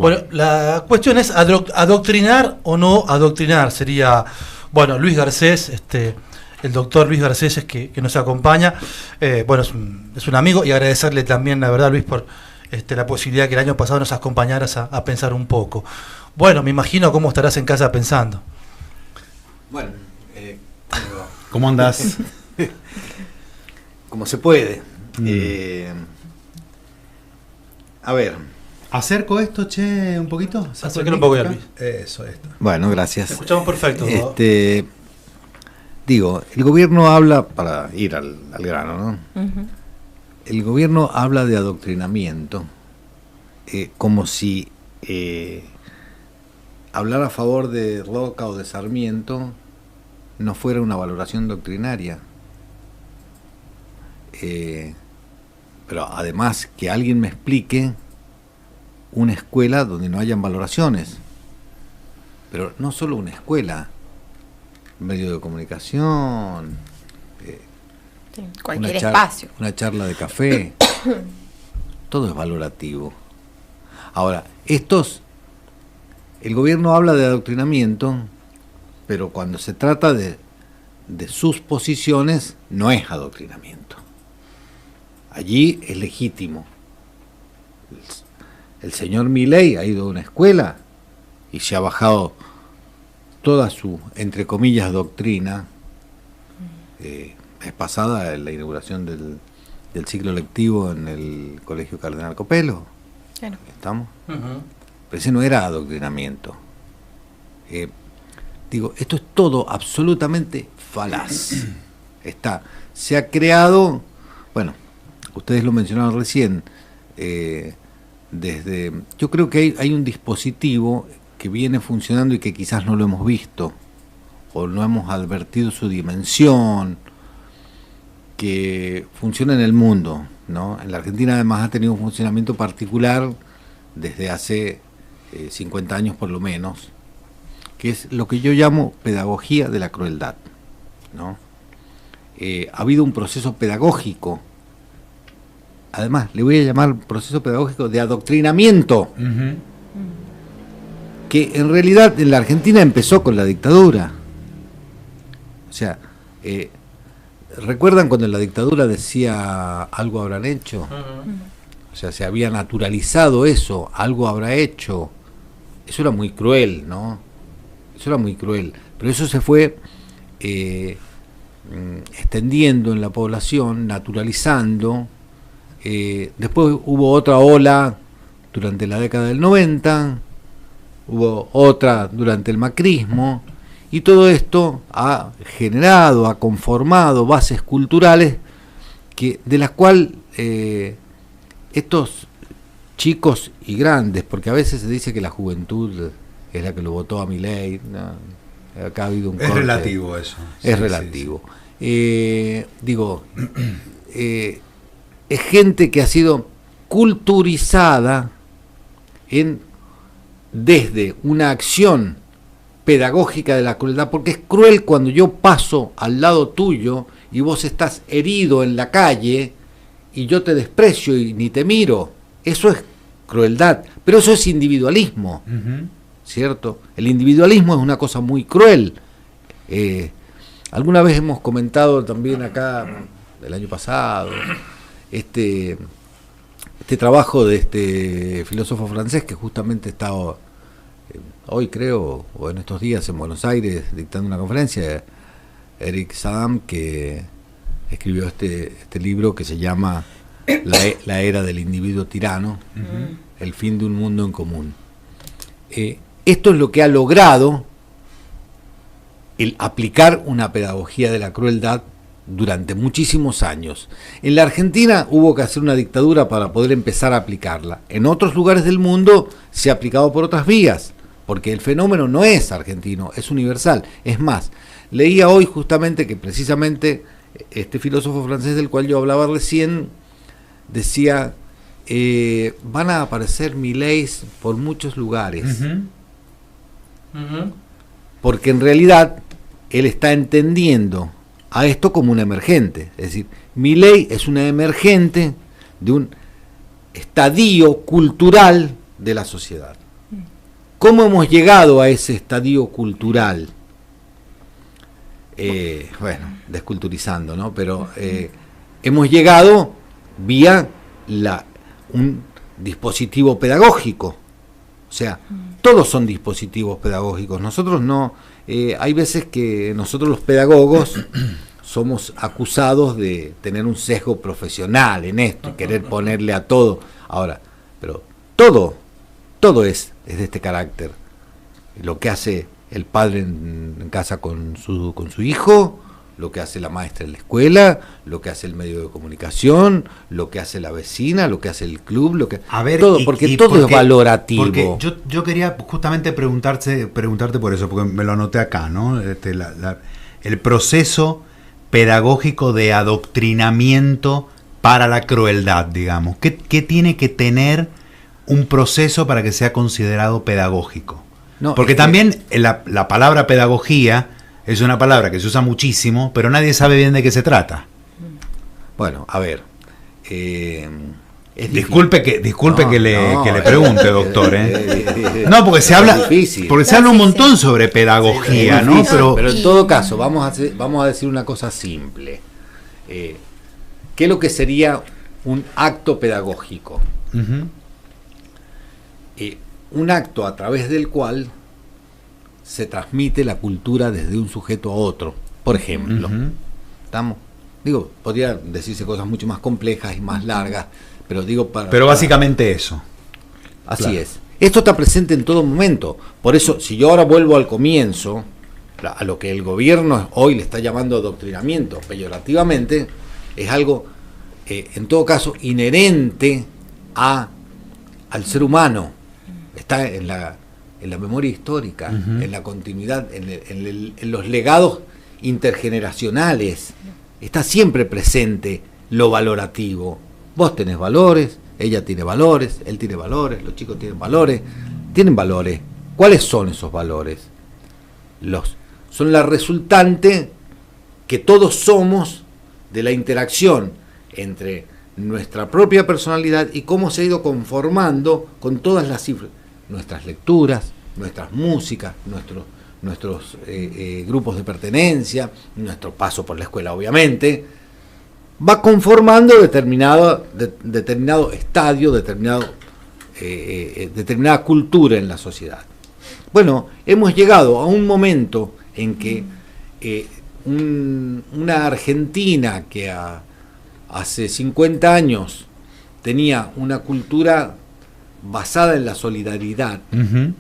Bueno, la cuestión es adoctrinar o no adoctrinar. Sería, bueno, Luis Garcés, el doctor Luis Garcés es que nos acompaña. Bueno, es un amigo, y agradecerle también, la verdad, Luis, por la posibilidad que el año pasado nos acompañaras a pensar un poco. Bueno, me imagino cómo estarás en casa pensando. Bueno, ¿cómo andás? Como se puede. A ver. ¿Acerco esto, che, un poquito? Acércalo un poco ya, Luis. Eso, esto. Bueno, gracias. Te escuchamos perfecto. Digo, el gobierno habla, para ir al grano, ¿no? Uh-huh. El gobierno habla de adoctrinamiento, como si hablar a favor de Roca o de Sarmiento no fuera una valoración doctrinaria. Pero además que alguien me explique una escuela donde no hayan valoraciones, pero no solo una escuela, medio de comunicación, sí, cualquier espacio, una charla de café, todo es valorativo. Ahora, el gobierno habla de adoctrinamiento, pero cuando se trata de sus posiciones, no es adoctrinamiento. Allí es legítimo. El señor Milei ha ido a una escuela y se ha bajado toda su, entre comillas, doctrina. Es pasada la inauguración del ciclo lectivo en el Colegio Cardenal Copelo. Claro. ¿Estamos? Uh-huh. Pero ese no era adoctrinamiento. Digo, esto es todo absolutamente falaz. Se ha creado, bueno, ustedes lo mencionaron recién, yo creo que hay un dispositivo que viene funcionando y que quizás no lo hemos visto o no hemos advertido su dimensión, que funciona en el mundo, ¿no? En la Argentina además ha tenido un funcionamiento particular desde hace 50 años por lo menos, que es lo que yo llamo pedagogía de la crueldad, ¿no? Ha habido un proceso pedagógico. Además, le voy a llamar proceso pedagógico de adoctrinamiento, uh-huh, que en realidad en la Argentina empezó con la dictadura. O sea, ¿recuerdan cuando en la dictadura decía algo habrán hecho? Uh-huh. O sea, se había naturalizado eso, algo habrá hecho. Eso era muy cruel, ¿no? Eso era muy cruel. Pero eso se fue extendiendo en la población, naturalizando. Después hubo otra ola durante la década del 90, hubo otra durante el macrismo, y todo esto ha generado, ha conformado bases culturales de las cuales estos chicos y grandes, porque a veces se dice que la juventud es la que lo votó a Milei, ¿no? Acá ha habido un corte. Es relativo eso. Es relativo. Digo, es gente que ha sido culturizada desde una acción pedagógica de la crueldad, porque es cruel cuando yo paso al lado tuyo y vos estás herido en la calle y yo te desprecio y ni te miro. Eso es crueldad, pero eso es individualismo, uh-huh, ¿cierto? El individualismo es una cosa muy cruel. Alguna vez hemos comentado también acá, el año pasado, este trabajo de este filósofo francés que justamente está hoy, creo, o en estos días en Buenos Aires dictando una conferencia, Eric Sadam, que escribió este libro que se llama La era del individuo tirano, uh-huh, el fin de un mundo en común. Esto es lo que ha logrado el aplicar una pedagogía de la crueldad durante muchísimos años. En la Argentina hubo que hacer una dictadura para poder empezar a aplicarla. En otros lugares del mundo se ha aplicado por otras vías, porque el fenómeno no es argentino, es universal. Es más, leía hoy justamente que precisamente este filósofo francés del cual yo hablaba recién decía, van a aparecer Mileis por muchos lugares, uh-huh, uh-huh, porque en realidad él está entendiendo a esto como un emergente. Es decir, Milei es una emergente de un estadio cultural de la sociedad. ¿Cómo hemos llegado a ese estadio cultural? Bueno, desculturizando, ¿no? Pero hemos llegado vía un dispositivo pedagógico. O sea, todos son dispositivos pedagógicos. Nosotros no... hay veces que nosotros los pedagogos somos acusados de tener un sesgo profesional en esto y querer ponerle a todo. Ahora, pero todo es de este carácter. Lo que hace el padre en casa con su hijo, lo que hace la maestra en la escuela, lo que hace el medio de comunicación, lo que hace la vecina, lo que hace el club, lo que a ver, todo, porque todo es valorativo. Porque yo quería justamente preguntarte por eso, porque me lo anoté acá, ¿no? El proceso pedagógico de adoctrinamiento para la crueldad, digamos. ¿Qué tiene que tener un proceso para que sea considerado pedagógico? No, porque también la palabra pedagogía es una palabra que se usa muchísimo, pero nadie sabe bien de qué se trata. Bueno, a ver. Disculpe que le pregunte, doctor. No, porque se habla un montón sobre pedagogía, ¿no? Pero en todo caso, vamos a decir una cosa simple. ¿Qué es lo que sería un acto pedagógico? Uh-huh. Un acto a través del cual se transmite la cultura desde un sujeto a otro. Por ejemplo, podría decirse cosas mucho más complejas y más largas, pero básicamente eso. Así claro. es. Esto está presente en todo momento. Por eso, si yo ahora vuelvo al comienzo, a lo que el gobierno hoy le está llamando adoctrinamiento peyorativamente, es algo, en todo caso, inherente al ser humano. Está en la memoria histórica, uh-huh. en la continuidad, en los legados intergeneracionales. Está siempre presente lo valorativo. Vos tenés valores, ella tiene valores, él tiene valores, los chicos tienen valores. ¿Cuáles son esos valores? Son la resultante que todos somos de la interacción entre nuestra propia personalidad y cómo se ha ido conformando con todas las cifras. Nuestras lecturas, nuestras músicas, nuestros grupos de pertenencia, nuestro paso por la escuela, obviamente, va conformando determinado estadio, determinada cultura en la sociedad. Bueno, hemos llegado a un momento en que una Argentina que hace 50 años tenía una cultura basada en la solidaridad. Uh-huh.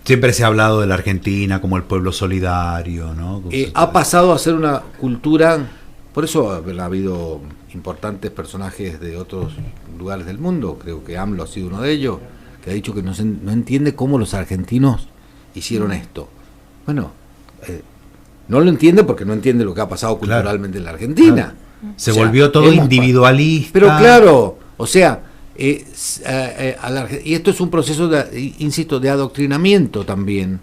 Siempre se ha hablado de la Argentina como el pueblo solidario, ¿no? Ha pasado a ser una cultura, por eso ha habido importantes personajes de otros lugares del mundo, creo que AMLO ha sido uno de ellos, que ha dicho que no entiende cómo los argentinos hicieron esto. Bueno, no lo entiende porque no entiende lo que ha pasado culturalmente en la Argentina. Claro. Se volvió todo individualista. Pero claro, o sea, y esto es un proceso insisto, de adoctrinamiento también.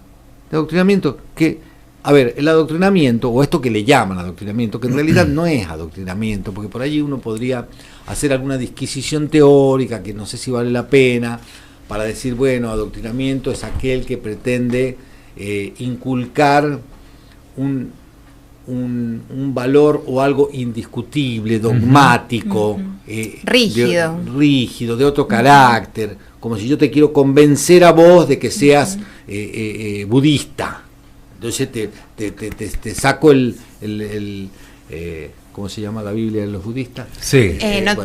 De adoctrinamiento que, a ver, el adoctrinamiento, o esto que le llaman adoctrinamiento, que en realidad no es adoctrinamiento, porque por allí uno podría hacer alguna disquisición teórica que no sé si vale la pena, para decir, bueno, adoctrinamiento es aquel que pretende inculcar un valor o algo indiscutible, dogmático, rígido, de otro carácter, como si yo te quiero convencer a vos de que seas budista. Entonces te saco ¿cómo se llama la Biblia de los budistas? Sí. No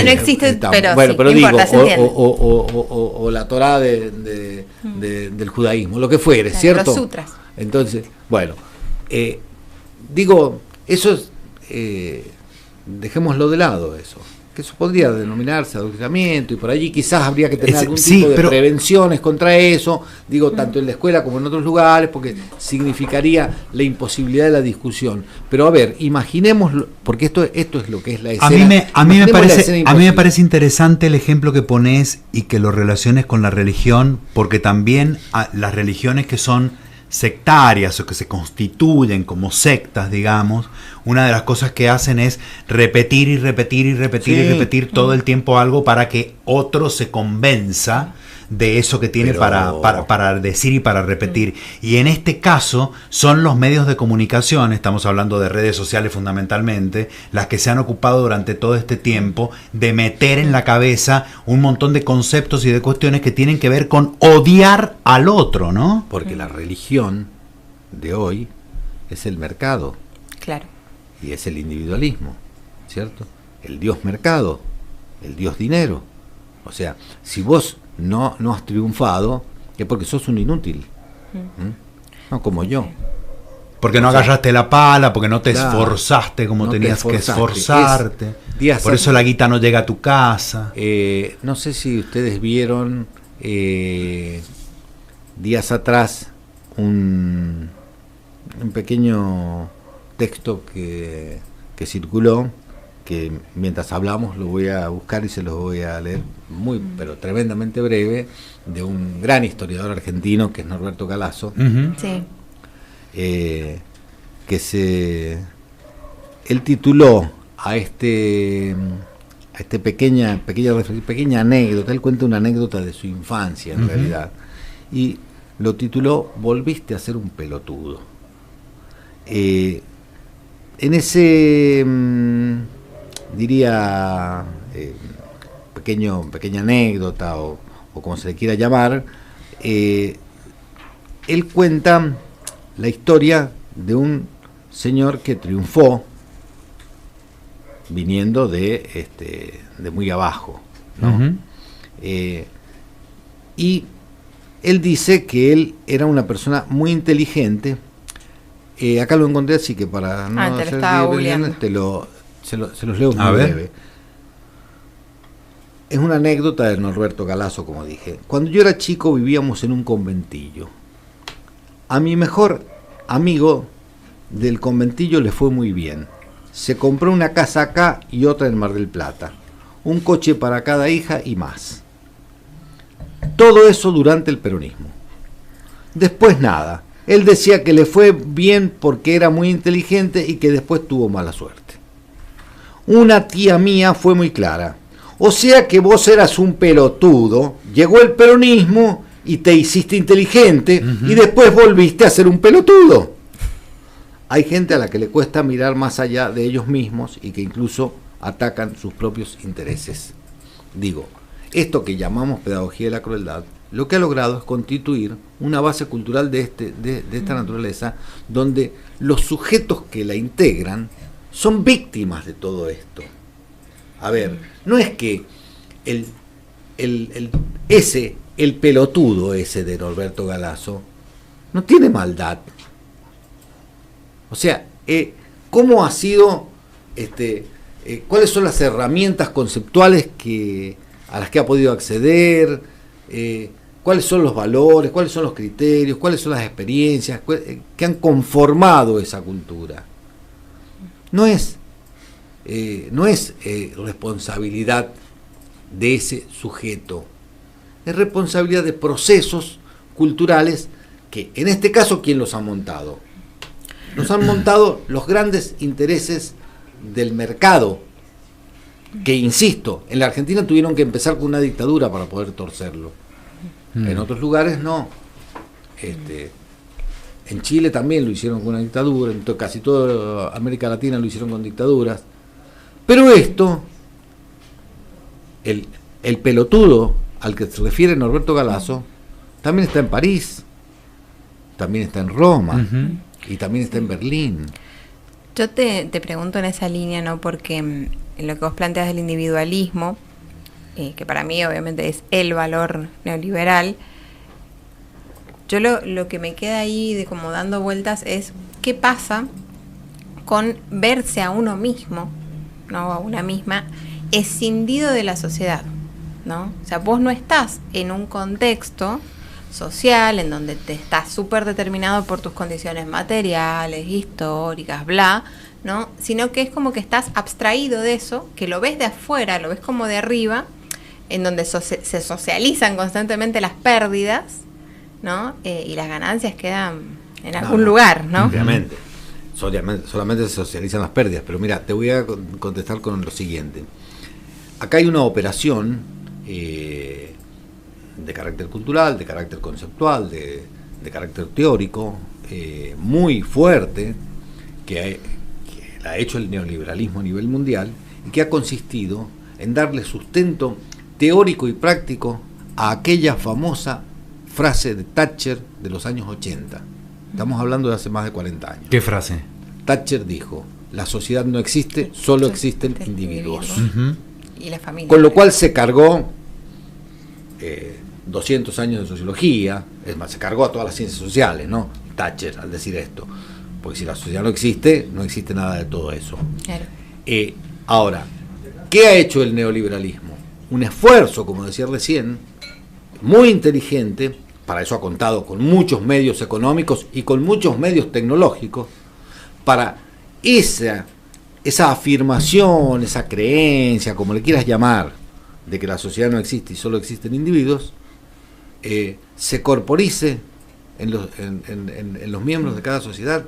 existe, pero pero sí, digo, importa, se entiende. o la Torá del judaísmo, lo que fuere, Claro, ¿cierto? los sutras. Entonces, bueno, digo, eso es, dejémoslo de lado eso, que eso podría denominarse adoctrinamiento y por allí quizás habría que tener algún tipo de prevenciones contra eso, digo, tanto en la escuela como en otros lugares, porque significaría la imposibilidad de la discusión. Pero a ver, imaginemos, porque esto es lo que es la escena. A mí me parece interesante el ejemplo que pones y que lo relaciones con la religión, porque también las religiones que son sectarias o que se constituyen como sectas, digamos, una de las cosas que hacen es repetir y repetir y repetir y repetir todo el tiempo algo para que otro se convenza de eso que tiene Pero... para decir y para repetir. Y en este caso son los medios de comunicación, estamos hablando de redes sociales fundamentalmente, las que se han ocupado durante todo este tiempo de meter en la cabeza un montón de conceptos y de cuestiones que tienen que ver con odiar al otro, ¿no? Porque la religión de hoy es el mercado. Claro. Y es el individualismo, ¿cierto? El Dios mercado, el Dios dinero. O sea, si vos no has triunfado, es porque sos un inútil. No como yo. Porque no agarraste la pala, porque no te esforzaste como no tenías que esforzarte. Por atrás, eso la guita no llega a tu casa. No sé si ustedes vieron días atrás un pequeño texto que circuló, que mientras hablamos lo voy a buscar y se los voy a leer pero tremendamente breve, de un gran historiador argentino que es Norberto Galasso. Sí. Él tituló a pequeña anécdota, él cuenta una anécdota de su infancia en realidad, y lo tituló "Volviste a ser un pelotudo". En ese diría pequeña anécdota o como se le quiera llamar, él cuenta la historia de un señor que triunfó viniendo de muy abajo, ¿no? Y él dice que él era una persona muy inteligente. Acá lo encontré, así que para no hacer se los leo muy breve. Es una anécdota de Norberto Galasso, como dije. Cuando yo era chico vivíamos en un conventillo. A mi mejor amigo del conventillo le fue muy bien. Se compró una casa acá y otra en Mar del Plata. Un coche para cada hija y más. Todo eso durante el peronismo. Después nada. Él decía que le fue bien porque era muy inteligente y que después tuvo mala suerte. Una tía mía fue muy clara. O sea que vos eras un pelotudo, llegó el peronismo y te hiciste inteligente y después volviste a ser un pelotudo. Hay gente a la que le cuesta mirar más allá de ellos mismos y que incluso atacan sus propios intereses. Digo, esto que llamamos pedagogía de la crueldad, lo que ha logrado es constituir una base cultural de esta naturaleza, donde los sujetos que la integran son víctimas de todo esto. A ver, no es que el pelotudo ese de Norberto Galasso no tiene maldad. O sea, ¿cómo ha sido, cuáles son las herramientas conceptuales a las que ha podido acceder? ¿Cuáles son los valores? ¿Cuáles son los criterios? ¿Cuáles son las experiencias que han conformado esa cultura? No es responsabilidad de ese sujeto, es responsabilidad de procesos culturales que, en este caso, ¿quién los ha montado? Los han montado los grandes intereses del mercado, que, insisto, en la Argentina tuvieron que empezar con una dictadura para poder torcerlo. En otros lugares no. En Chile también lo hicieron con una dictadura, en casi toda América Latina lo hicieron con dictaduras. Pero esto, el pelotudo al que se refiere Norberto Galasso, también está en París, también está en Roma, y también está en Berlín. Yo te pregunto en esa línea, ¿no? Porque en lo que vos planteas del individualismo, que para mí obviamente es el valor neoliberal, yo lo que me queda ahí de como dando vueltas es qué pasa con verse a uno mismo, ¿no? A una misma, escindido de la sociedad, ¿no? O sea, vos no estás en un contexto social en donde te estás súper determinado por tus condiciones materiales, históricas, bla, ¿no? Sino que es como que estás abstraído de eso, que lo ves de afuera, lo ves como de arriba, en donde se socializan constantemente las pérdidas, ¿no? Y las ganancias quedan en algún lugar, ¿no? Obviamente. Solamente se socializan las pérdidas, pero mira, te voy a contestar con lo siguiente. Acá hay una operación de carácter cultural, de carácter conceptual, de carácter teórico, muy fuerte, que ha hecho el neoliberalismo a nivel mundial y que ha consistido en darle sustento teórico y práctico a aquella famosa frase de Thatcher de los años 80. Estamos hablando de hace más de 40 años. ¿Qué frase? Thatcher dijo: la sociedad no existe, solo existen individuos. Uh-huh. Y la familia. Con lo cual se cargó 200 años de sociología, es más, se cargó a todas las ciencias sociales, ¿no? Thatcher, al decir esto. Porque si la sociedad no existe nada de todo eso. Claro. Ahora, ¿qué ha hecho el neoliberalismo? Un esfuerzo, como decía recién, muy inteligente, para eso ha contado con muchos medios económicos y con muchos medios tecnológicos, para esa afirmación, esa creencia, como le quieras llamar, de que la sociedad no existe y solo existen individuos, se corporice en los miembros de cada sociedad.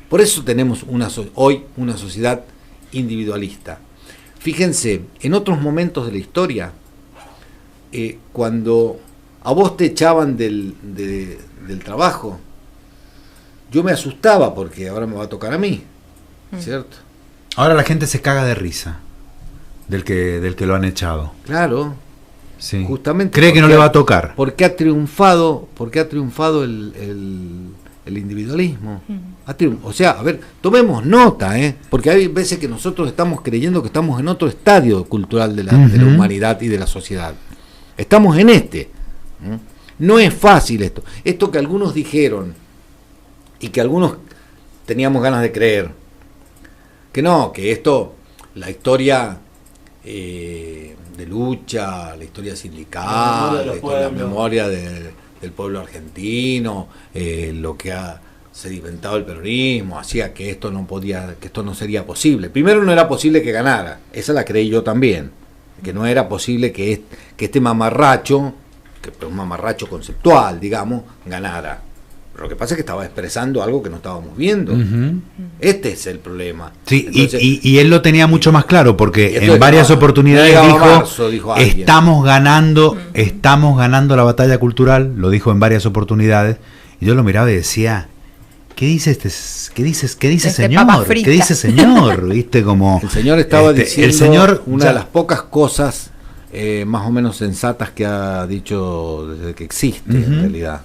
Por eso tenemos hoy una sociedad individualista. Fíjense, en otros momentos de la historia, cuando a vos te echaban del trabajo, yo me asustaba porque ahora me va a tocar a mí, ¿cierto? Ahora la gente se caga de risa del que lo han echado. Claro, Sí. justamente. Cree que no le va a tocar. Porque ha triunfado el individualismo. O sea, a ver, tomemos nota, porque hay veces que nosotros estamos creyendo que estamos en otro estadio cultural de la humanidad y de la sociedad. Estamos en este. No es fácil esto. Esto que algunos dijeron y que algunos teníamos ganas de creer, que no, que esto, la historia de lucha, la historia sindical, la memoria del pueblo argentino, lo que ha sedimentado el peronismo, hacía que esto no sería posible. Primero, no era posible que ganara, esa la creí yo también, que no era posible que este mamarracho, que es un mamarracho conceptual, digamos, ganara. Pero lo que pasa es que estaba expresando algo que no estábamos viendo. Uh-huh. Este es el problema. Sí, entonces, y él lo tenía mucho más claro, porque en varias oportunidades dijo estamos ganando la batalla cultural, lo dijo en varias oportunidades, y yo lo miraba y decía, ¿qué dice señor? ¿Qué dice señor? ¿Viste? Como el señor estaba diciendo el señor, una de las pocas cosas más o menos sensatas que ha dicho desde que existe, en realidad.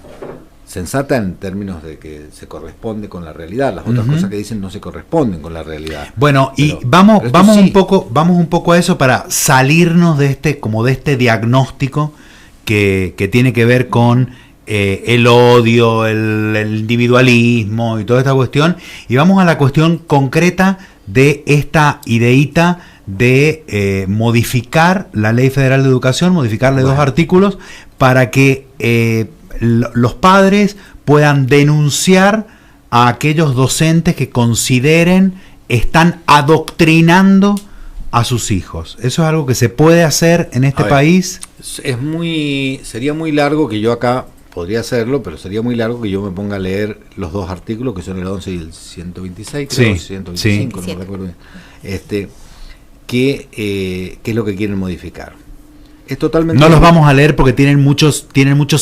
Sensata en términos de que se corresponde con la realidad. Las otras cosas que dicen no se corresponden con la realidad. Bueno, y pero vamos sí. un poco a eso para salirnos de este diagnóstico que tiene que ver con el odio, el individualismo y toda esta cuestión, y vamos a la cuestión concreta de esta ideíta de modificar la Ley Federal de Educación, modificarle 2 artículos para que los padres puedan denunciar a aquellos docentes que consideren están adoctrinando a sus hijos. ¿Eso es algo que se puede hacer en este país? Sería muy largo que yo acá podría hacerlo, pero sería muy largo que yo me ponga a leer los 2 artículos que son el 11 y el 126, creo, 125, no recuerdo bien. ¿Qué es lo que quieren modificar? Es totalmente. No los vamos a leer porque tienen muchos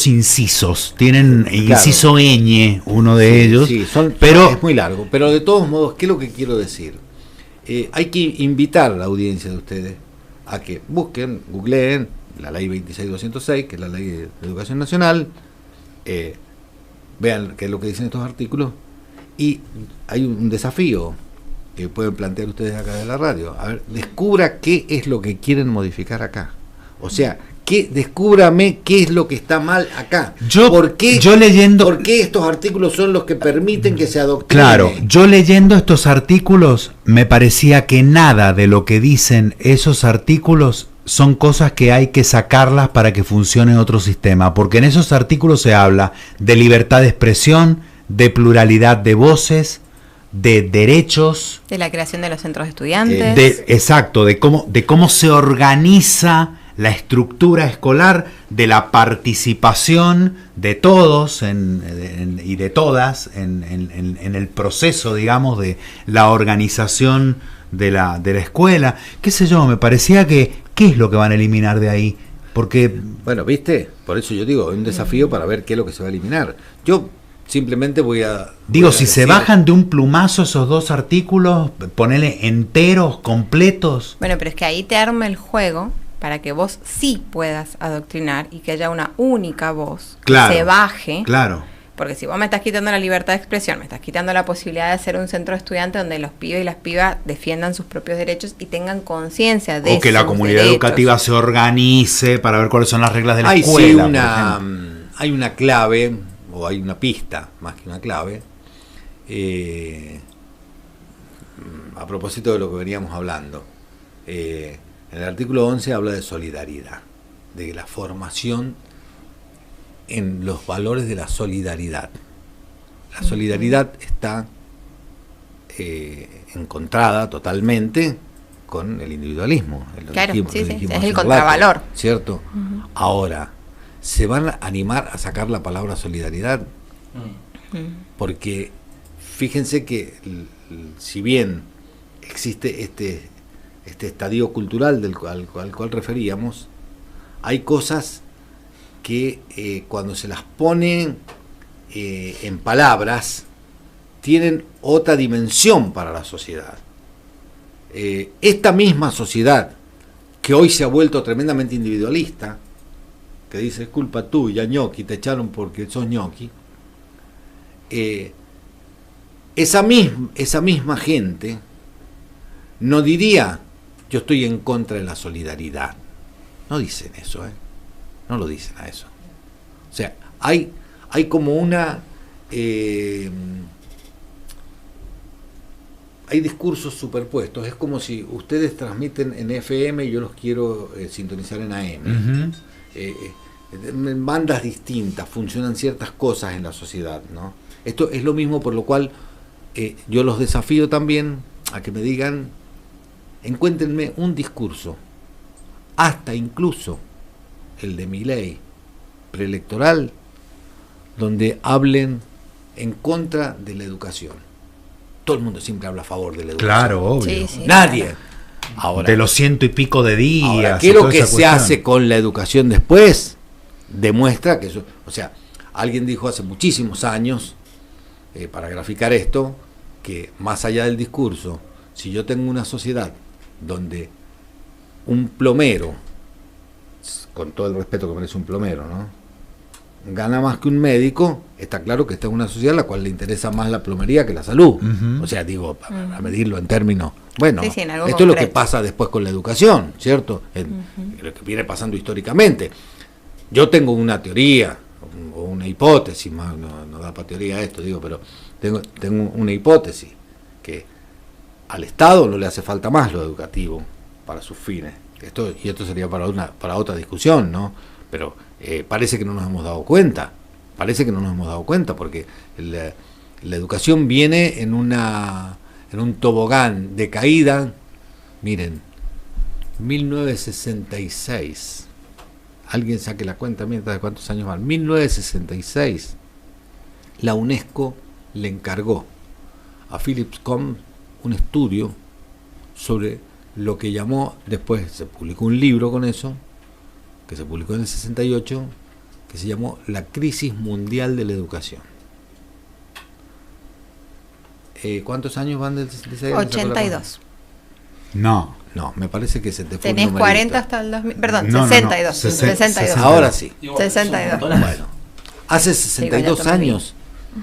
incisos. Tienen inciso ñ, uno de ellos. Sí, pero es muy largo. Pero de todos modos, ¿qué es lo que quiero decir? Hay que invitar a la audiencia de ustedes a que busquen, googleen la ley 26206, que es la ley de educación nacional, vean qué es lo que dicen estos artículos, y hay un desafío que pueden plantear ustedes acá de la radio. A ver, descubra qué es lo que quieren modificar acá. O sea, descúbrame qué es lo que está mal acá. ¿Por qué estos artículos son los que permiten que se adoctrine? Claro, yo leyendo estos artículos me parecía que nada de lo que dicen esos artículos son cosas que hay que sacarlas para que funcione otro sistema, porque en esos artículos se habla de libertad de expresión, de pluralidad de voces, de derechos, de la creación de los centros de estudiantes, exacto, de cómo se organiza la estructura escolar, de la participación de todos y de todas en el proceso, digamos, de la organización de la escuela. Qué sé yo, me parecía ¿qué es lo que van a eliminar de ahí? Porque Bueno, ¿viste? Por eso yo digo, es un desafío para ver qué es lo que se va a eliminar. Yo simplemente voy a si se decir- bajan de un plumazo esos 2 artículos, ponele enteros, completos. Bueno, pero es que ahí te arma el juego para que vos sí puedas adoctrinar y que haya una única voz Claro, que se baje. Claro. Porque si vos me estás quitando la libertad de expresión, me estás quitando la posibilidad de ser un centro de estudiantes donde los pibes y las pibas defiendan sus propios derechos y tengan conciencia de O que la sus comunidad derechos. educativa se organice para ver cuáles son las reglas de la Hay escuela. sí por una, ejemplo. hay una clave, o hay una pista, más que una clave, a propósito de lo que veníamos hablando. En el artículo 11 habla de solidaridad, de la formación en los valores de la solidaridad. La solidaridad está encontrada totalmente con el individualismo. Claro, sí, sí, es hace el un rato, contravalor. ¿cierto? Ahora, ¿se van a animar a sacar la palabra solidaridad? Porque fíjense que si bien existe este estadio cultural al cual referíamos, hay cosas que cuando se las pone en palabras tienen otra dimensión para la sociedad. Esta misma sociedad que hoy se ha vuelto tremendamente individualista, que dice es culpa tuya, ñoqui, te echaron porque sos ñoqui, esa misma gente no diría yo estoy en contra de la solidaridad. No dicen eso, no lo dicen a eso. O sea, hay como una hay discursos superpuestos. Es como si ustedes transmiten en FM y yo los quiero sintonizar en AM. En bandas distintas funcionan ciertas cosas en la sociedad, ¿no? Esto es lo mismo, por lo cual yo los desafío también a que me digan, encuéntrenme un discurso, hasta incluso el de Milei preelectoral, donde hablen en contra de la educación. Todo el mundo siempre habla a favor de la educación. Claro, obvio. Sí, sí. Nadie. Ahora, De los 100 y pico de días. ahora, y ¿qué es lo toda que esa se cuestión? hace con la educación después? Demuestra que eso, o sea, alguien dijo hace muchísimos años, para graficar esto, que más allá del discurso, si yo tengo una sociedad donde un plomero, con todo el respeto que merece un plomero, ¿no?, gana más que un médico, está claro que esta es una sociedad a la cual le interesa más la plomería que la salud. Ujú. O sea, digo, a medirlo en términos. Bueno, Sí, sí, en algo esto es lo que concreto. pasa después con la educación, ¿cierto? Lo que viene pasando históricamente. Yo tengo una teoría, o una hipótesis, más no da para teoría esto, digo, pero tengo una hipótesis, que al Estado no le hace falta más lo educativo para sus fines. Esto sería para otra discusión, ¿no? Pero parece que no nos hemos dado cuenta, porque la educación viene en un tobogán de caída. Miren, 1966, alguien saque la cuenta mientras de cuántos años van. 1966, la UNESCO le encargó a Philips Com un estudio sobre lo que llamó, después se publicó un libro con eso, que se publicó en el 68, que se llamó La crisis mundial de la educación. ¿Cuántos años van del 66? 82. No. No, me parece que se te fue un Tenés numerito. 40 hasta el 2000. Perdón, No, no, no. 62. 60. 62. Ahora sí. 62. Bueno, hace Sí, 62 ya tomé. años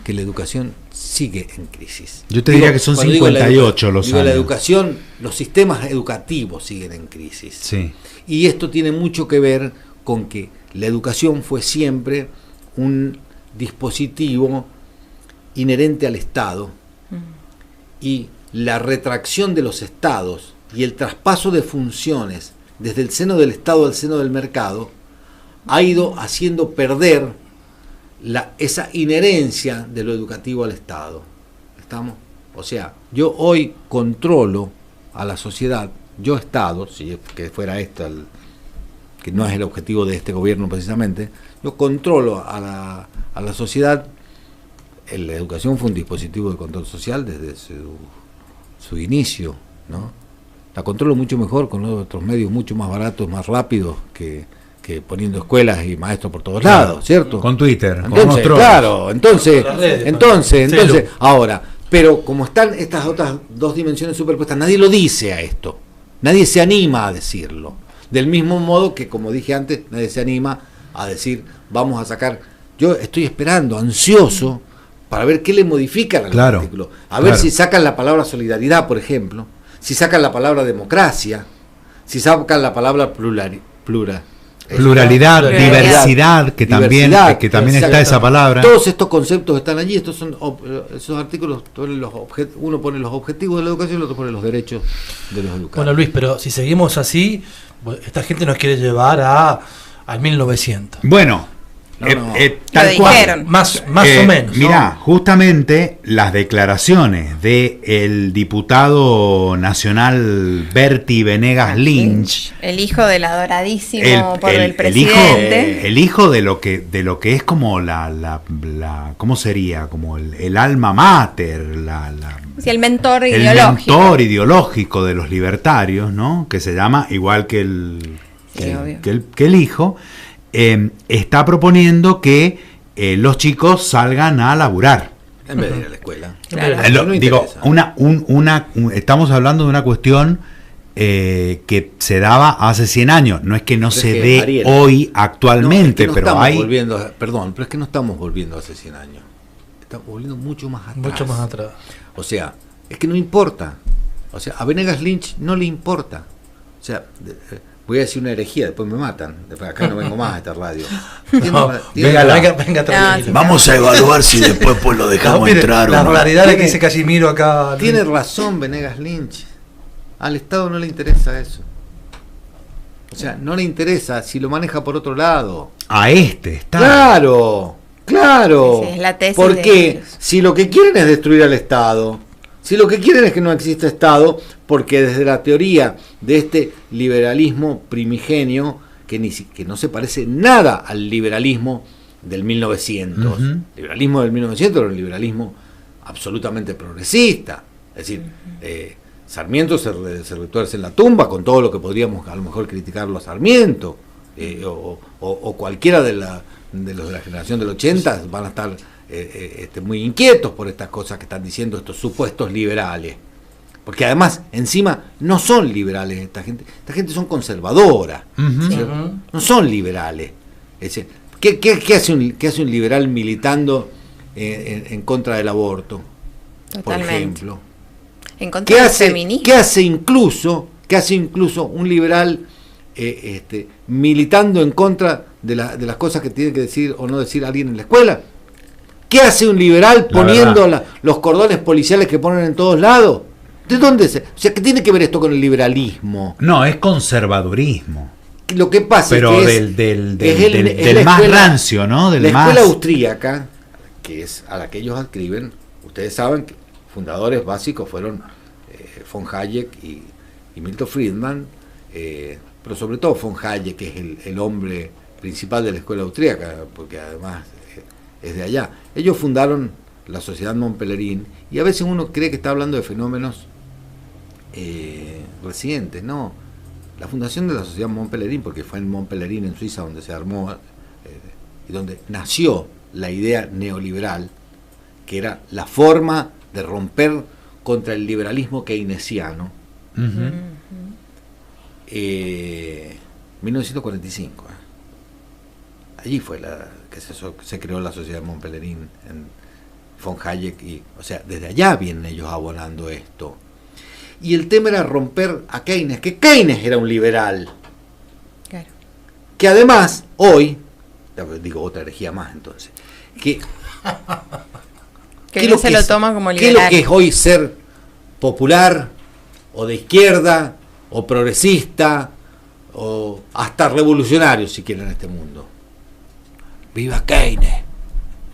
que la educación sigue en crisis. Yo te diría que son cuando digo 58 los digo, años. la educación, los sistemas educativos siguen en crisis. Sí. Y esto tiene mucho que ver con que la educación fue siempre un dispositivo inherente al Estado, y la retracción de los estados y el traspaso de funciones desde el seno del Estado al seno del mercado ha ido haciendo perder esa inherencia de lo educativo al Estado. ¿Estamos? O sea, yo hoy controlo a la sociedad, yo Estado, si es que fuera esto, que no es el objetivo de este gobierno precisamente, yo controlo a la sociedad. La educación fue un dispositivo de control social desde su inicio, ¿no? La controlo mucho mejor con otros medios mucho más baratos, más rápidos que que poniendo escuelas y maestros por todos lados, ¿cierto? Con Twitter, con Entonces, unos trolls. claro, entonces, Las redes, entonces, ahora, pero como están estas otras dos dimensiones superpuestas, nadie lo dice a esto, nadie se anima a decirlo, del mismo modo que, como dije antes, nadie se anima a decir, vamos a sacar, yo estoy esperando, ansioso, para ver qué le modifican al artículo, a ver si sacan la palabra solidaridad, por ejemplo, si sacan la palabra democracia, si sacan la palabra pluralidad, diversidad, que también está esa palabra. Todos estos conceptos están allí, estos son esos artículos, uno pone los objetivos de la educación y el otro pone los derechos de los educados. Bueno, Luis, pero si seguimos así, esta gente nos quiere llevar al 1900. Bueno, tal cual, más o menos. Mirá, justamente las declaraciones del diputado nacional Berti Venegas Lynch, el hijo del adoradísimo por el presidente, el hijo de lo que es como ¿cómo sería? Como el alma mater, el mentor el ideológico. mentor ideológico de los libertarios, ¿no? Que se llama igual que el hijo. Está proponiendo que los chicos salgan a laburar. En vez de ir a la escuela. Claro. Digo, estamos hablando de una cuestión que se daba hace 100 años. No es que no se dé Ariel, hoy actualmente, pero hay... Perdón, pero es que no estamos volviendo hace 100 años. Estamos volviendo mucho más atrás. Mucho más atrás. O sea, es que no importa. O sea, a Venegas Lynch no le importa. O sea... voy a decir una herejía, después me matan. Después acá no vengo más a esta radio. Venga, tranquilo. Vamos a evaluar si después pues lo dejamos entrar la o no. realidad es que dice Casimiro acá. Tiene razón Venegas Lynch. Al Estado no le interesa eso. O sea, no le interesa si lo maneja por otro lado. A está. Claro. Sí, es la tesis porque si lo que quieren es destruir al Estado, si lo que quieren es que no exista Estado, porque desde la teoría de este liberalismo primigenio, que no se parece nada al liberalismo del 1900, el liberalismo del 1900 era un liberalismo absolutamente progresista, es decir, Sarmiento se retuerce en la tumba con todo lo que podríamos a lo mejor criticarlo a Sarmiento, o cualquiera de los de la generación del 80 van a estar muy inquietos por estas cosas que están diciendo estos supuestos liberales, porque además encima no son liberales esta gente son conservadoras, no son liberales. Es decir, ¿qué hace un liberal militando en contra del aborto? Totalmente. Por ejemplo, en contra del feminismo. ¿Qué hace incluso un liberal militando en contra de las cosas que tiene que decir o no decir alguien en la escuela? ¿Qué hace un liberal poniendo los cordones policiales que ponen en todos lados? ¿De dónde o sea, ¿qué tiene que ver esto con el liberalismo? No, es conservadurismo. Lo que pasa pero es que del más rancio, ¿no? La escuela austríaca, que es a la que ellos adscriben, ustedes saben que fundadores básicos fueron von Hayek y Milton Friedman, pero sobre todo von Hayek, que es el hombre principal de la escuela austríaca, porque además es de allá. Ellos fundaron la Sociedad Mont Pelerin, y a veces uno cree que está hablando de fenómenos recientes. No, la fundación de la Sociedad Mont Pelerin, porque fue en Mont Pelerin, en Suiza, donde se armó y donde nació la idea neoliberal, que era la forma de romper contra el liberalismo keynesiano. 1945. Allí fue que se creó la Sociedad Mont Pelerin en von Hayek, o sea, desde allá vienen ellos abonando esto. Y el tema era romper a Keynes, que Keynes era un liberal. Claro. Que además, hoy, digo otra herejía más entonces, que no se lo toma como liberal. ¿Qué es lo que es hoy ser popular, o de izquierda, o progresista, o hasta revolucionario, si quieren, en este mundo? ¡Viva Keynes!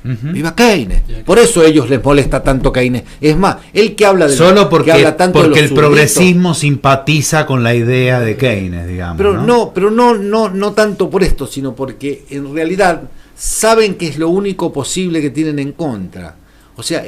¡Viva Keynes! Por eso a ellos les molesta tanto Keynes. Es más, el que habla de solo porque, que habla tanto porque de los el progresismo simpatiza con la idea de Keynes, digamos. Pero no tanto por esto, sino porque en realidad saben que es lo único posible que tienen en contra. O sea,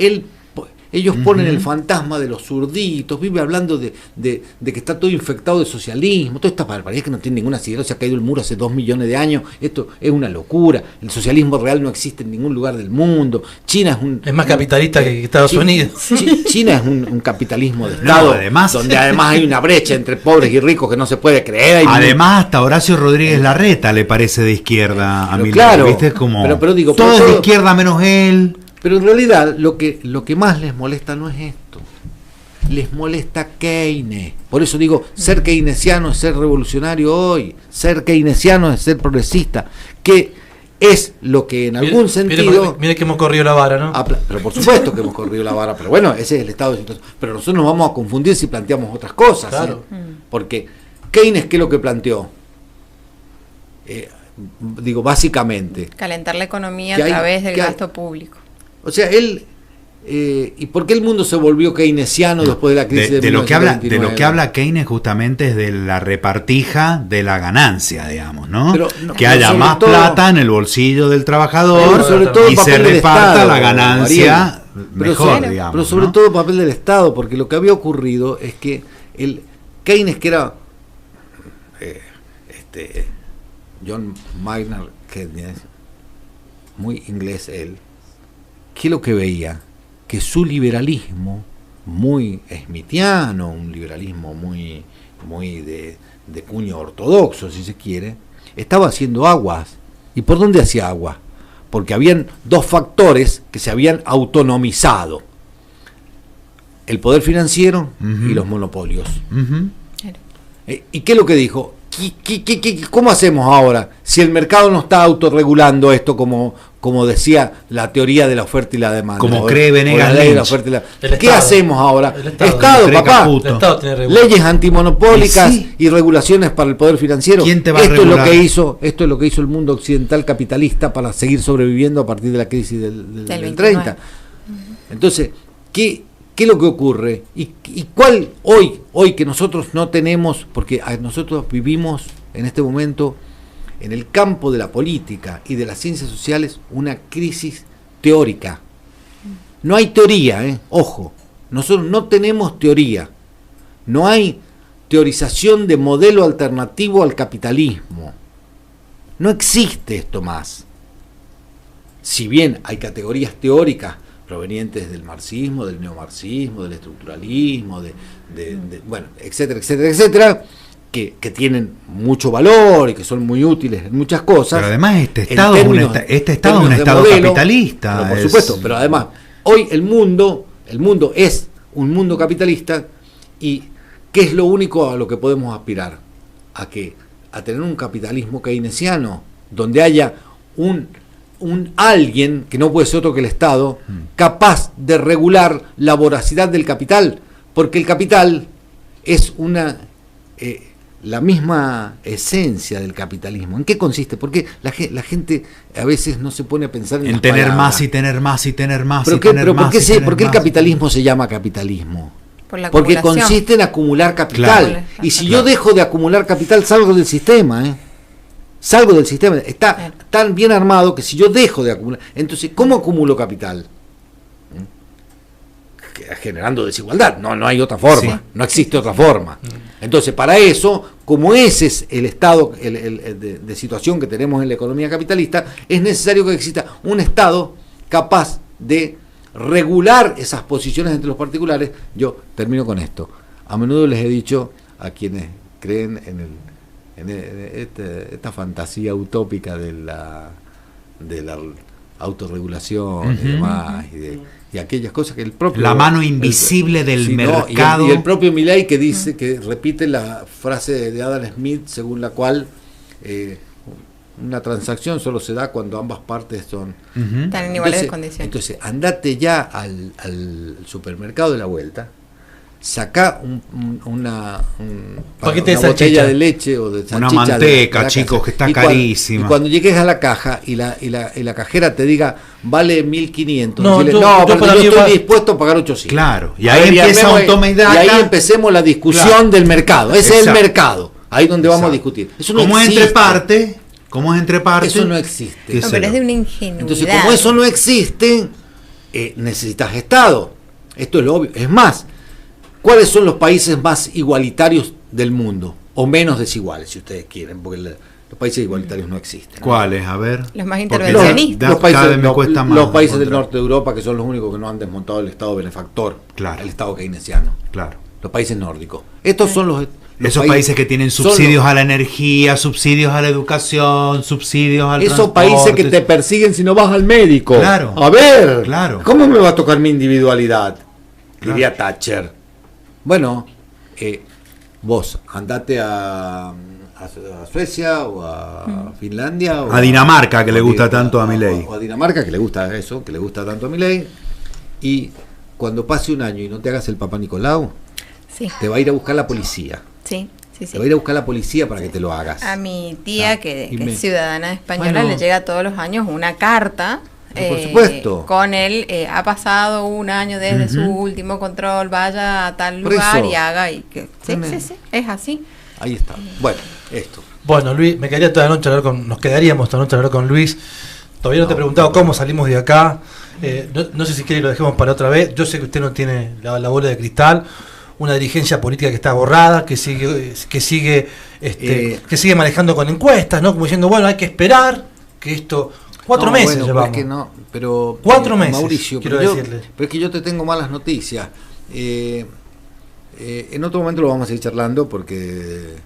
Ellos ponen el fantasma de los zurditos, vive hablando de que está todo infectado de socialismo, toda esta barbaridad que no tiene ninguna idea, se ha caído el muro hace 2 millones de años, esto es una locura, el socialismo real no existe en ningún lugar del mundo, China es más capitalista que Estados Unidos. China es un capitalismo de Estado, además, donde además hay una brecha entre pobres y ricos que no se puede creer. Además, hasta Horacio Rodríguez Larreta le parece de izquierda a Milei, claro, ¿viste? Es como, pero digo, todo es de izquierda menos él. Pero en realidad lo que más les molesta no es esto, les molesta Keynes. Por eso digo, ser keynesiano es ser revolucionario hoy, ser keynesiano es ser progresista, que es lo que en algún sentido... Mire que hemos corrido la vara, ¿no? Pero por supuesto que hemos corrido la vara, pero bueno, ese es el estado de situación. Pero nosotros nos vamos a confundir si planteamos otras cosas, claro. Porque Keynes, ¿qué es lo que planteó? Digo, básicamente... Calentar la economía a través del gasto público. O sea, él... ¿y por qué el mundo se volvió keynesiano después de la crisis de 1929? De lo que habla Keynes justamente es de la repartija de la ganancia, digamos, ¿no? Que haya más plata en el bolsillo del trabajador sobre todo y se reparta Estado, la ganancia mejor, digamos. Pero sobre todo el papel del Estado, porque lo que había ocurrido es que el Keynes, que era John Maynard Keynes, muy inglés él, ¿qué es lo que veía? Que su liberalismo, muy smithiano, un liberalismo muy de cuño ortodoxo, si se quiere, estaba haciendo aguas. ¿Y por dónde hacía aguas? Porque habían dos factores que se habían autonomizado: el poder financiero y los monopolios. ¿Y qué es lo que dijo? ¿Cómo hacemos ahora si el mercado no está autorregulando esto como decía la teoría de la oferta y la demanda? Como cree Venegas Lynch. ¿Qué hacemos ahora? Estado, papá. Leyes antimonopólicas y regulaciones para el poder financiero. ¿Quién te va a regular? Esto es lo que hizo el mundo occidental capitalista para seguir sobreviviendo a partir de la crisis del 30. Entonces, ¿qué es lo que ocurre? ¿Y cuál hoy que nosotros no tenemos? Porque nosotros vivimos en este momento en el campo de la política y de las ciencias sociales una crisis teórica. No hay teoría, ojo, nosotros no tenemos teoría, no hay teorización de modelo alternativo al capitalismo, no existe esto más. Si bien hay categorías teóricas provenientes del marxismo, del neomarxismo, del estructuralismo, bueno, etcétera, etcétera, etcétera, que tienen mucho valor y que son muy útiles en muchas cosas. Pero además este Estado es un Estado capitalista. Pero por supuesto, pero además hoy el mundo es un mundo capitalista, y ¿qué es lo único a lo que podemos aspirar? A tener un capitalismo keynesiano, donde haya un alguien, que no puede ser otro que el Estado, capaz de regular la voracidad del capital, porque el capital es la misma esencia del capitalismo. ¿En qué consiste? Porque la gente a veces no se pone a pensar en tener más y tener más y tener más. ¿Por qué el capitalismo se llama capitalismo? Porque consiste en acumular capital. Claro. Y si yo dejo de acumular capital, salgo del sistema, salgo del sistema. Está tan bien armado que si yo dejo de acumular... Entonces, ¿cómo acumulo capital? Generando desigualdad. No hay otra forma. Sí. No existe otra forma. Entonces, para eso, como ese es el estado de situación que tenemos en la economía capitalista, es necesario que exista un Estado capaz de regular esas posiciones entre los particulares. Yo termino con esto. A menudo les he dicho a quienes creen en esta fantasía utópica de la autorregulación y demás, y aquellas cosas que el propio... La mano invisible del mercado. Y el propio Milei, que dice, que repite la frase de Adam Smith, según la cual una transacción solo se da cuando ambas partes son... Están en igualdad de condiciones. Entonces, andate ya al supermercado de la vuelta, sacá una botella de leche o de salchicha, una manteca, chicos, que está carísima. Y cuando llegues a la caja y la cajera te diga vale 1.500, yo estoy dispuesto a pagar 800. Claro, y ahí empieza Automedaca. Y ahí empecemos la discusión del mercado. Ese es el mercado. Ahí donde vamos a discutir. Eso no existe. ¿Cómo es entre partes? Eso no existe. Pero es de una ingenuidad. Entonces, como eso no existe, necesitas Estado. Esto es lo obvio. Es más, ¿cuáles son los países más igualitarios del mundo? O menos desiguales, si ustedes quieren, porque los países igualitarios no existen, ¿no? ¿Cuáles? A ver. Los más Porque intervencionistas. Los cada vez países, me cuesta más los países del encontrar. norte de Europa, que son los únicos que no han desmontado el Estado benefactor, Claro. el Estado keynesiano. Claro. Los países nórdicos. Estos son los Esos países que tienen son los- subsidios a la energía, subsidios a la educación, subsidios al Esos transporte. países que te persiguen si no vas al médico. Claro. A ver. Claro. ¿Cómo me va a tocar mi individualidad? Claro. Diría Thatcher. Bueno, vos andate a Suecia o a Finlandia. O A Dinamarca, que le o gusta tanto a Milei. O a Dinamarca, que le gusta eso, que le gusta tanto a Milei. Y cuando pase un año y no te hagas el Papá Nicolau, Sí, te va a ir a buscar la policía. sí, sí, Te va a ir a buscar la policía para que te lo hagas. A mi tía, que Y es ciudadana española, Bueno. le llega todos los años una carta. Por supuesto. Con él, ha pasado un año desde su último control, vaya a tal Por lugar eso. y haga. Y que, sí, Tremendo. sí, sí, es así. Ahí está. Bueno, esto. Bueno, Luis, me quedaría toda la noche hablar con, nos quedaríamos toda la noche hablar con Luis. Todavía no te he preguntado cómo salimos de acá. No sé si quiere y lo dejemos para otra vez. Yo sé que usted no tiene la bola de cristal. Una dirigencia política que está borrada, que sigue manejando con encuestas, ¿no? Como diciendo, bueno, hay que esperar que esto. 4 No, meses bueno, llevamos. pero es que no, pero 4 meses, Mauricio, quiero pero decirle. pero es que yo te tengo malas noticias. En otro momento lo vamos a ir charlando porque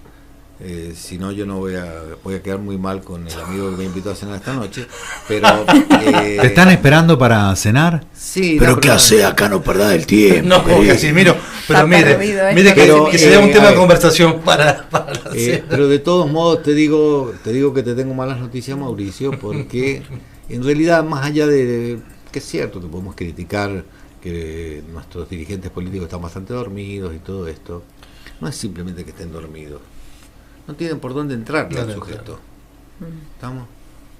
si no yo no voy a quedar muy mal con el amigo que me invitó a cenar esta noche. Pero ¿Te están esperando para cenar? Sí, Pero no, qué hace acá, no perdás el tiempo. No, querido. Casimiro, pero Está mire, perdido mire esto, que, Casimiro. que sería un tema a de ver. conversación para la cena. pero de todos modos te digo que te tengo malas noticias, Mauricio, porque en realidad, más allá de que es cierto que podemos criticar que nuestros dirigentes políticos están bastante dormidos y todo esto, no es simplemente que estén dormidos, no tienen por dónde entrar al Claro, sujeto. ¿Estamos?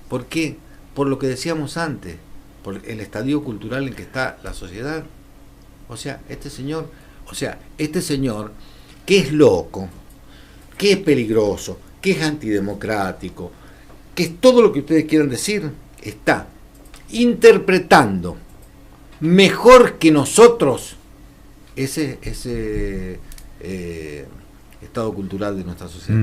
¿Por qué? Por lo que decíamos antes, por el estadio cultural en que está la sociedad. O sea, este señor que es loco, que es peligroso, que es antidemocrático, que es todo lo que ustedes quieran decir, está interpretando mejor que nosotros ese estado cultural de nuestra sociedad.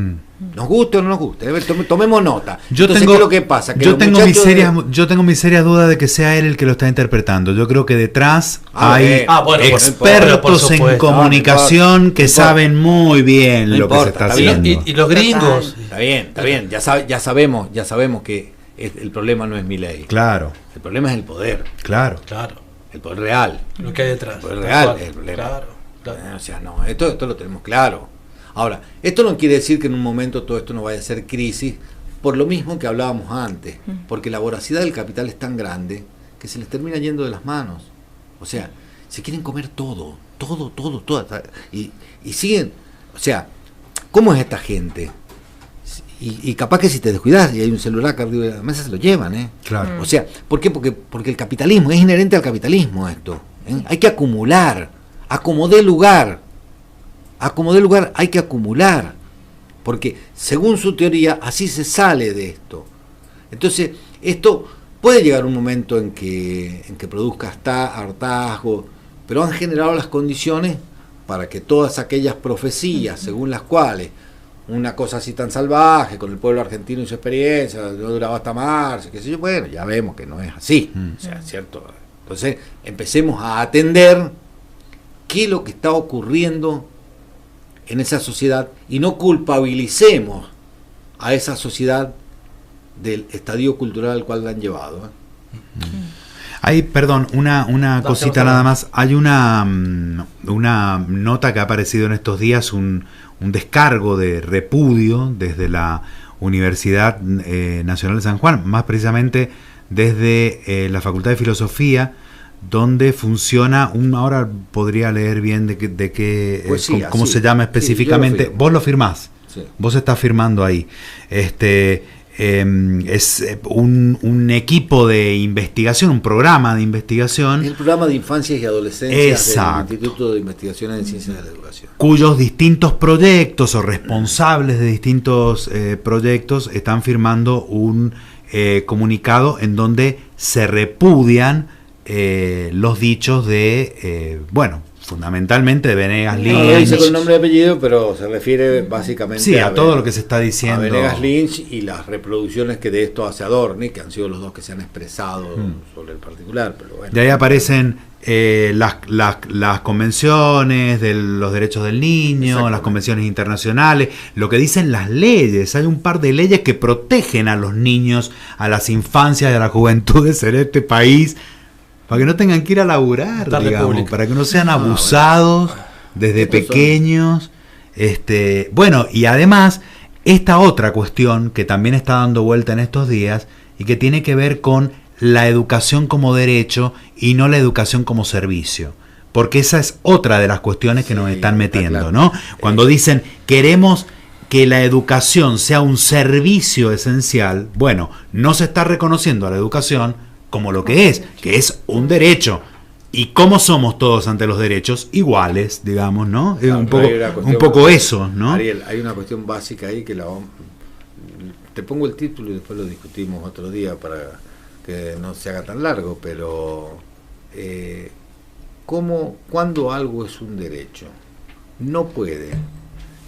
Nos guste o no nos guste, a ver, tomemos nota. Entonces, ¿qué es lo que pasa? Que yo los tengo mis muchachos serias dudas de que sea él el que lo está interpretando. Yo creo que detrás hay bueno, expertos por supuesto. en comunicación No importa, que no importa. saben muy bien No lo que importa, se está está bien. haciendo. Y los gringos. Está bien, ya sabemos que el problema no es Milei. Claro, El problema es el poder, claro. Claro, el poder real. lo que hay detrás. El poder tal real cual. es el problema. Claro. O sea, no, esto lo tenemos claro. Ahora, esto no quiere decir que en un momento todo esto no vaya a ser crisis, por lo mismo que hablábamos antes, porque la voracidad del capital es tan grande que se les termina yendo de las manos. O sea, se quieren comer todo, y siguen, o sea, ¿cómo es esta gente? Y capaz que si te descuidas y hay un celular acá arriba de la mesa se lo llevan, ¿eh? Claro. O sea, ¿por qué? Porque el capitalismo, es inherente al capitalismo esto, ¿eh? Hay que acumular, acomodé lugar, hay que acumular, porque según su teoría así se sale de esto. Entonces, esto puede llegar un momento en que produzca hasta hartazgo, pero han generado las condiciones para que todas aquellas profecías según las cuales una cosa así tan salvaje con el pueblo argentino y su experiencia no duraba hasta marzo, qué sé yo, bueno, ya vemos que no es así, o sea, ¿cierto? Entonces, empecemos a atender qué es lo que está ocurriendo en esa sociedad y no culpabilicemos a esa sociedad del estadio cultural al cual la han llevado, ¿eh? Hay, perdón, una cosita nada más. Hay una nota que ha aparecido en estos días, un descargo de repudio desde la Universidad Nacional de San Juan, más precisamente desde la Facultad de Filosofía, donde funciona ahora podría leer bien de qué Poesía, cómo sí. se llama Sí, específicamente. yo lo firmo. Vos lo firmás. Sí. Vos estás firmando ahí. Es un equipo de investigación, un programa de investigación, El programa de infancias y adolescencias Exacto. del Instituto de Investigaciones en Ciencias de la Educación. cuyos distintos proyectos o responsables de distintos proyectos están firmando un comunicado en donde se repudian los dichos de, bueno, fundamentalmente de Venegas Lynch. No lo dice con nombre y apellido, pero se refiere básicamente sí, a todo lo que se está diciendo. A Venegas Lynch y las reproducciones que de esto hace Adorni, que han sido los dos que se han expresado sobre el particular. Pero bueno. De ahí aparecen las convenciones de los derechos del niño, las convenciones internacionales, lo que dicen las leyes. Hay un par de leyes que protegen a los niños, a las infancias y a las juventudes en este país, para que no tengan que ir a laburar, digamos, para que no sean abusados desde pequeños. Bueno, y además, esta otra cuestión que también está dando vuelta en estos días y que tiene que ver con la educación como derecho y no la educación como servicio. Porque esa es otra de las cuestiones que nos están metiendo, claro, ¿no? Cuando dicen, queremos que la educación sea un servicio esencial, bueno, no se está reconociendo a la educación como lo que es un derecho. ¿Y cómo somos todos ante los derechos? Iguales, digamos, ¿no? Es un poco eso, ¿no? Ariel, hay una cuestión básica ahí que te pongo el título y después lo discutimos otro día para que no se haga tan largo, pero cuando algo es un derecho, no puede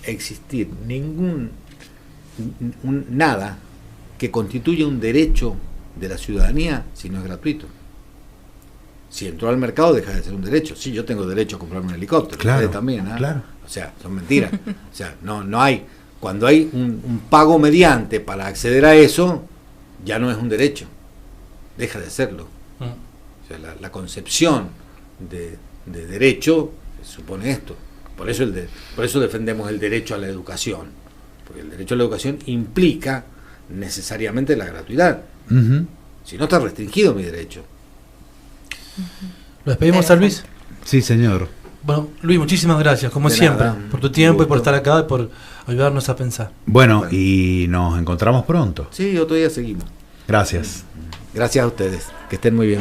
existir nada que constituya un derecho de la ciudadanía si no es gratuito. Si entró al mercado deja de ser un derecho. Sí, yo tengo derecho a comprarme un helicóptero, claro, ustedes también, ¿eh? Claro. O sea, son mentiras. O sea, no hay. Cuando hay un pago mediante para acceder a eso, ya no es un derecho, deja de serlo. O sea, la concepción de derecho supone esto. Por eso defendemos el derecho a la educación, porque el derecho a la educación implica necesariamente la gratuidad. Si no, está restringido mi derecho. ¿Lo despedimos a Luis? Sí, señor. Bueno, Luis, muchísimas gracias, como siempre, por tu tiempo y por estar acá y por ayudarnos a pensar. Bueno, y nos encontramos pronto. Sí, otro día seguimos. Gracias. Gracias a ustedes. Que estén muy bien.